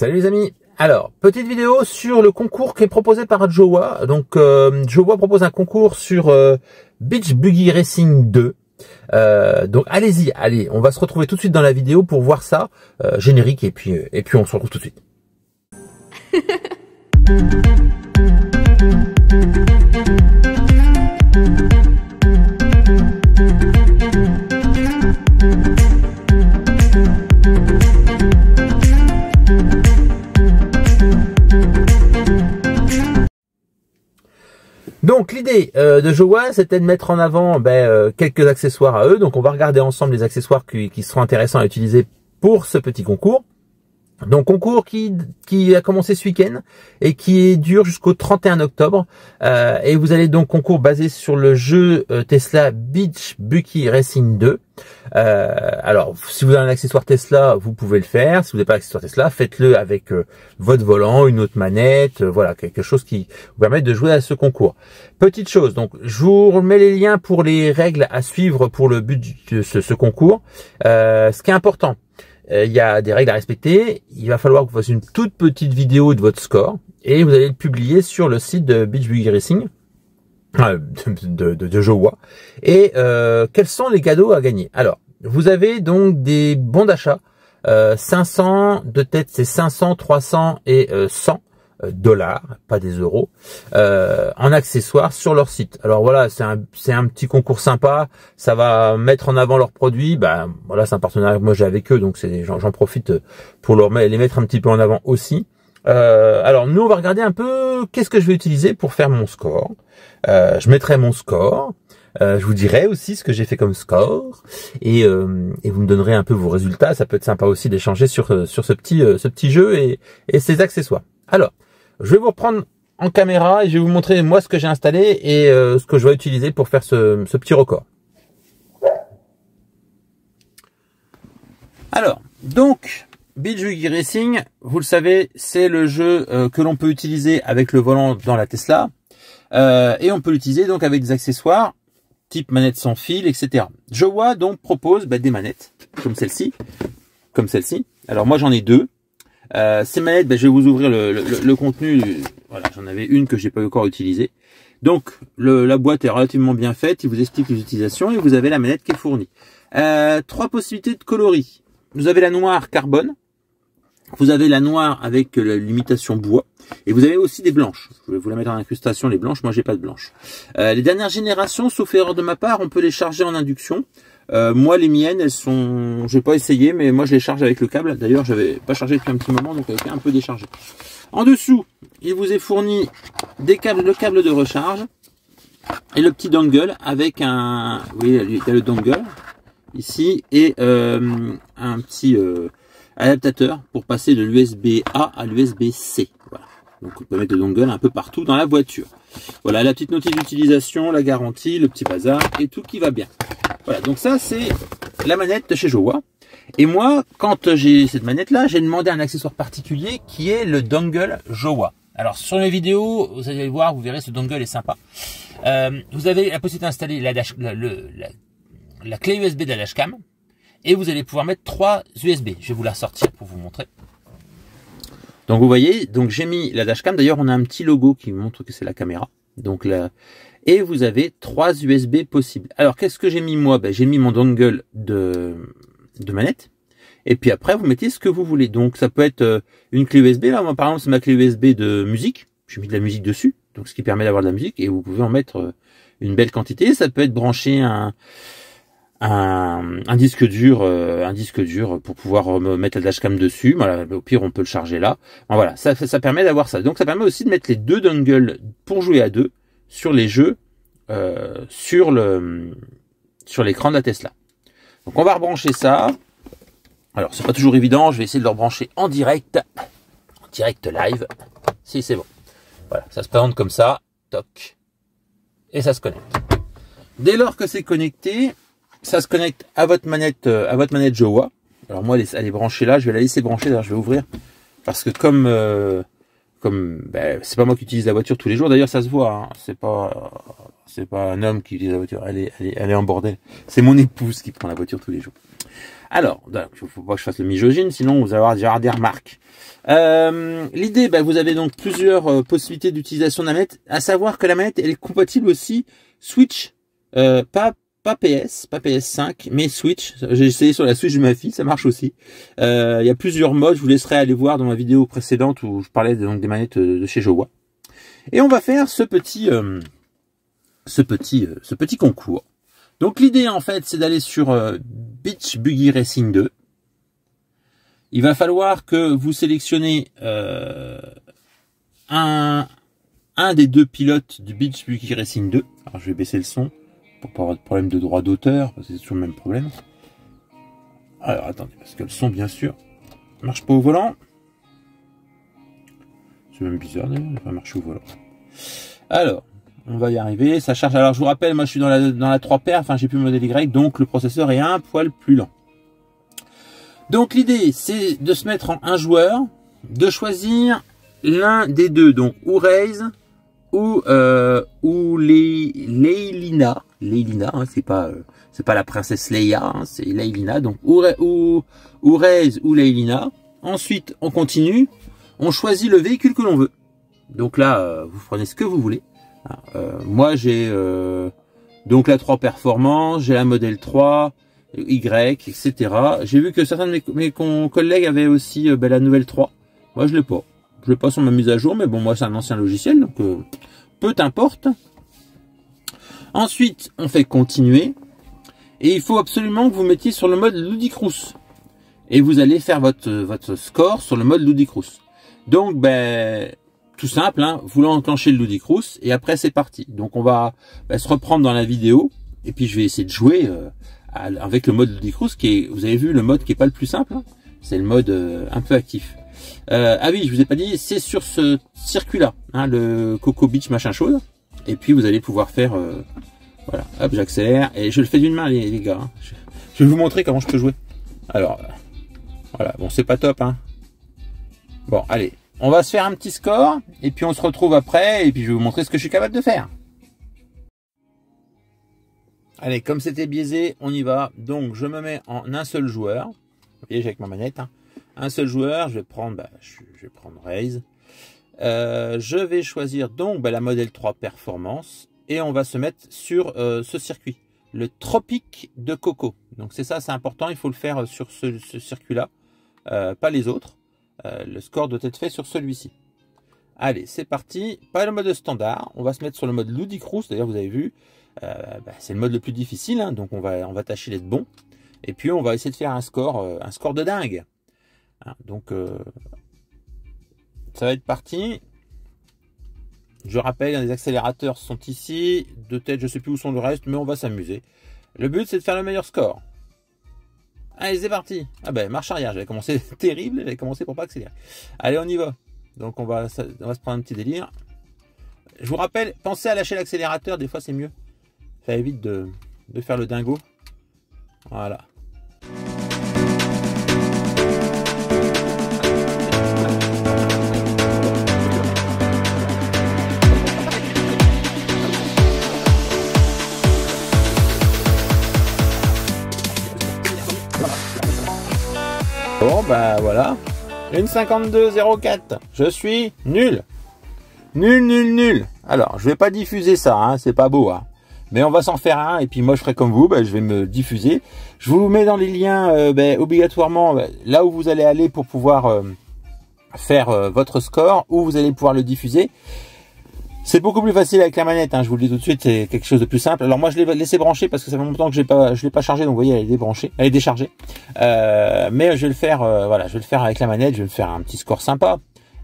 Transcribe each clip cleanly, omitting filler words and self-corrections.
Salut les amis. Alors, petite vidéo sur le concours qui est proposé par Jowa. Donc, Jowa propose un concours sur Beach Buggy Racing 2. Donc, allez-y, allez, on va se retrouver tout de suite dans la vidéo pour voir ça, générique, et puis on se retrouve tout de suite. Donc l'idée de Jowa, c'était de mettre en avant quelques accessoires à eux. Donc on va regarder ensemble les accessoires qui seront intéressants à utiliser pour ce petit concours. Donc concours qui a commencé ce week-end et qui dure jusqu'au 31 octobre. Et vous allez donc concours basé sur le jeu Tesla Beach Buggy Racing 2. Alors si vous avez un accessoire Tesla, vous pouvez le faire. Si vous n'avez pas d'accessoire Tesla, faites-le avec votre volant, une autre manette, voilà, quelque chose qui vous permet de jouer à ce concours. Petite chose, donc je vous remets les liens pour les règles à suivre pour le but de ce concours. Ce qui est important, il y a des règles à respecter. Il va falloir que vous fassiez une toute petite vidéo de votre score et vous allez le publier sur le site de Beach Buggy Racing de Jowa. Et quels sont les cadeaux à gagner? Alors, vous avez donc des bons d'achat, 500 de tête, c'est 500, 300 et 100 dollars, pas des euros, en accessoires sur leur site. Alors voilà, c'est un petit concours sympa, ça va mettre en avant leurs produits. Voilà, c'est un partenariat que moi j'ai avec eux, donc j'en profite pour les mettre un petit peu en avant aussi. Alors nous on va regarder un peu qu'est-ce que je vais utiliser pour faire mon score. Je mettrai mon score. Je vous dirai aussi ce que j'ai fait comme score et vous me donnerez un peu vos résultats. Ça peut être sympa aussi d'échanger sur ce petit jeu et ses accessoires. Alors, je vais vous reprendre en caméra et je vais vous montrer moi ce que j'ai installé et ce que je vais utiliser pour faire ce petit record. Alors, donc Beach Buggy Racing, vous le savez, c'est le jeu que l'on peut utiliser avec le volant dans la Tesla et on peut l'utiliser donc avec des accessoires type manette sans fil, etc. Jowa donc propose des manettes comme celle-ci, Alors moi j'en ai deux. Ces manettes, je vais vous ouvrir le contenu. Voilà, j'en avais une que j'ai pas encore utilisée. Donc la boîte est relativement bien faite. Il vous explique les utilisations et vous avez la manette qui est fournie. Trois possibilités de coloris. Vous avez la noire carbone. Vous avez la noire avec l'imitation bois. Et vous avez aussi des blanches. Je vais vous la mettre en incrustation, les blanches. Moi, j'ai pas de blanches. Les dernières générations, sauf erreur de ma part, on peut les charger en induction. Moi, les miennes, elles sont... Je vais pas essayer, mais moi, je les charge avec le câble. D'ailleurs, j'avais pas chargé depuis un petit moment, donc elle était un peu déchargée. En dessous, il vous est fourni le câble de recharge et le petit dongle avec un... Oui, il y a le dongle ici et un petit... adaptateur pour passer de l'USB A à l'USB C. Voilà. Donc on peut mettre le dongle un peu partout dans la voiture. Voilà la petite notice d'utilisation, la garantie, le petit bazar et tout qui va bien. Voilà, donc ça c'est la manette de chez Jowa. Et moi, quand j'ai cette manette là, j'ai demandé un accessoire particulier qui est le dongle Jowa. Alors sur mes vidéos, vous allez le voir, vous verrez, ce dongle est sympa. Vous avez la possibilité d'installer la clé USB de la dashcam. Et vous allez pouvoir mettre 3 USB. Je vais vous la sortir pour vous montrer. Donc vous voyez, donc j'ai mis la dashcam. D'ailleurs, on a un petit logo qui montre que c'est la caméra. Donc là, et vous avez 3 USB possibles. Alors qu'est-ce que j'ai mis moi? J'ai mis mon dongle de manette. Et puis après, vous mettez ce que vous voulez. Donc ça peut être une clé USB. Là, moi par exemple, c'est ma clé USB de musique. J'ai mis de la musique dessus. Donc ce qui permet d'avoir de la musique. Et vous pouvez en mettre une belle quantité. Ça peut être branché un disque dur pour pouvoir mettre la dashcam dessus. Voilà, au pire on peut le charger là. Bon, voilà, ça permet d'avoir ça. Donc ça permet aussi de mettre les deux dongles pour jouer à deux sur les jeux sur l'écran de la Tesla. Donc on va rebrancher ça. Alors c'est pas toujours évident, je vais essayer de le rebrancher en direct live. Si c'est bon. Voilà, ça se présente comme ça, toc, et ça se connecte. Dès lors que c'est connecté, ça se connecte à votre manette Jowa. Alors moi, elle est branchée là. Je vais la laisser brancher. D'ailleurs, je vais ouvrir parce que comme c'est pas moi qui utilise la voiture tous les jours. D'ailleurs, ça se voit. Hein. C'est pas un homme qui utilise la voiture. Elle est en bordel. C'est mon épouse qui prend la voiture tous les jours. Alors, il faut pas que je fasse le misogyne, sinon vous allez avoir déjà des remarques. L'idée, vous avez donc plusieurs possibilités d'utilisation de la manette, à savoir que la manette elle est compatible aussi Switch, pas PS, pas PS5, mais Switch. J'ai essayé sur la Switch de ma fille, ça marche aussi. Il y a plusieurs modes, je vous laisserai aller voir dans ma vidéo précédente où je parlais donc des manettes de chez Jowa. Et on va faire ce petit concours. Donc l'idée en fait, c'est d'aller sur Beach Buggy Racing 2. Il va falloir que vous sélectionnez un des deux pilotes du Beach Buggy Racing 2. Alors je vais baisser le son pour pas avoir de problème de droit d'auteur, parce que c'est toujours le même problème. Alors attendez, parce que le son bien sûr ne marche pas au volant. C'est même bizarre d'ailleurs, il va pas marcher au volant. Alors, on va y arriver, ça charge. Alors je vous rappelle, moi je suis dans la 3 paires, enfin j'ai plus le modèle Y, donc le processeur est un poil plus lent. Donc l'idée c'est de se mettre en un joueur, de choisir l'un des deux, donc ou Raze ou Leylina, hein, c'est pas la princesse Leia, hein, c'est Leylina, donc ou Raze ou Leylina. Ensuite on continue, on choisit le véhicule que l'on veut. Donc là vous prenez ce que vous voulez. Moi j'ai donc la 3 Performance, j'ai la modèle 3, Y, etc. J'ai vu que certains de mes collègues avaient aussi la nouvelle 3. Moi je l'ai pas. Je l'ai pas sur ma mise à jour, mais bon moi c'est un ancien logiciel, donc peu importe. Ensuite on fait continuer. Et il faut absolument que vous mettiez sur le mode Ludicrous. Et vous allez faire votre score sur le mode Ludicrous. Donc tout simple, hein, vous enclenchez le Ludicrous et après c'est parti. Donc on va se reprendre dans la vidéo et puis je vais essayer de jouer avec le mode Ludicrous qui est, vous avez vu, le mode qui est pas le plus simple, hein. C'est le mode un peu actif. Ah oui, je vous ai pas dit, c'est sur ce circuit-là, hein, le Coco Beach machin chose. Et puis vous allez pouvoir faire, voilà, hop, j'accélère et je le fais d'une main les gars. Hein. Je vais vous montrer comment je peux jouer. Alors, voilà, bon c'est pas top, hein. Bon, allez. On va se faire un petit score, et puis on se retrouve après, et puis je vais vous montrer ce que je suis capable de faire. Allez, comme c'était biaisé, on y va. Donc, je me mets en un seul joueur. Vous voyez, j'ai avec ma manette. Hein. Un seul joueur, je vais prendre, je vais prendre Raze. Je vais choisir donc la modèle 3 Performance, et on va se mettre sur ce circuit, le Tropique de Coco. Donc c'est ça, c'est important, il faut le faire sur ce circuit-là, pas les autres. Le score doit être fait sur celui-ci. Allez, c'est parti. Pas le mode standard. On va se mettre sur le mode Ludicrous. D'ailleurs, vous avez vu, c'est le mode le plus difficile. Hein, donc, on va tâcher d'être bon. Et puis, on va essayer de faire un score de dingue. Hein, donc, ça va être parti. Je rappelle, les accélérateurs sont ici. De tête, je ne sais plus où sont le reste, mais on va s'amuser. Le but, c'est de faire le meilleur score. Allez, c'est parti. Ah marche arrière, j'avais commencé terrible, j'avais commencé pour pas accélérer. Allez, on y va. Donc on va se prendre un petit délire. Je vous rappelle, pensez à lâcher l'accélérateur, des fois c'est mieux. Ça évite de faire le dingo. Voilà. Bon voilà, une 52,04. Je suis nul. Nul. Alors, je vais pas diffuser ça, hein, c'est pas beau, hein. Mais on va s'en faire un, et puis moi je ferai comme vous, je vais me diffuser. Je vous mets dans les liens obligatoirement là où vous allez aller pour pouvoir faire votre score, où vous allez pouvoir le diffuser. C'est beaucoup plus facile avec la manette, hein, je vous le dis tout de suite, c'est quelque chose de plus simple. Alors moi je l'ai laissé brancher parce que ça fait longtemps que je l'ai pas chargé, donc vous voyez elle est débranchée, elle est déchargée. Mais je vais le faire, voilà, je vais le faire avec la manette, je vais me faire un petit score sympa.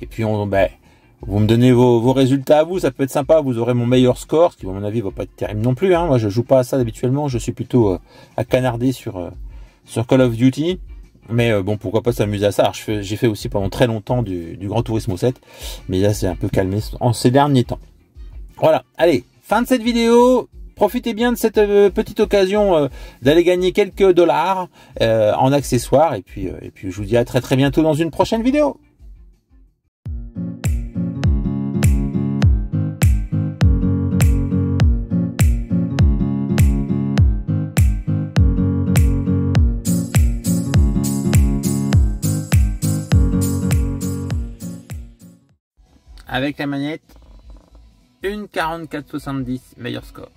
Et puis vous me donnez vos résultats à vous, ça peut être sympa, vous aurez mon meilleur score, ce qui à mon avis va pas être terrible non plus. Hein. Moi je joue pas à ça habituellement, je suis plutôt à canarder sur Call of Duty. Mais bon, pourquoi pas s'amuser à ça. J'ai fait aussi pendant très longtemps du Gran Turismo 7. Mais là, c'est un peu calmé en ces derniers temps. Voilà, allez, fin de cette vidéo. Profitez bien de cette petite occasion d'aller gagner quelques dollars en accessoires. Et puis je vous dis à très bientôt dans une prochaine vidéo. avec la manette, une 44,70, meilleur score.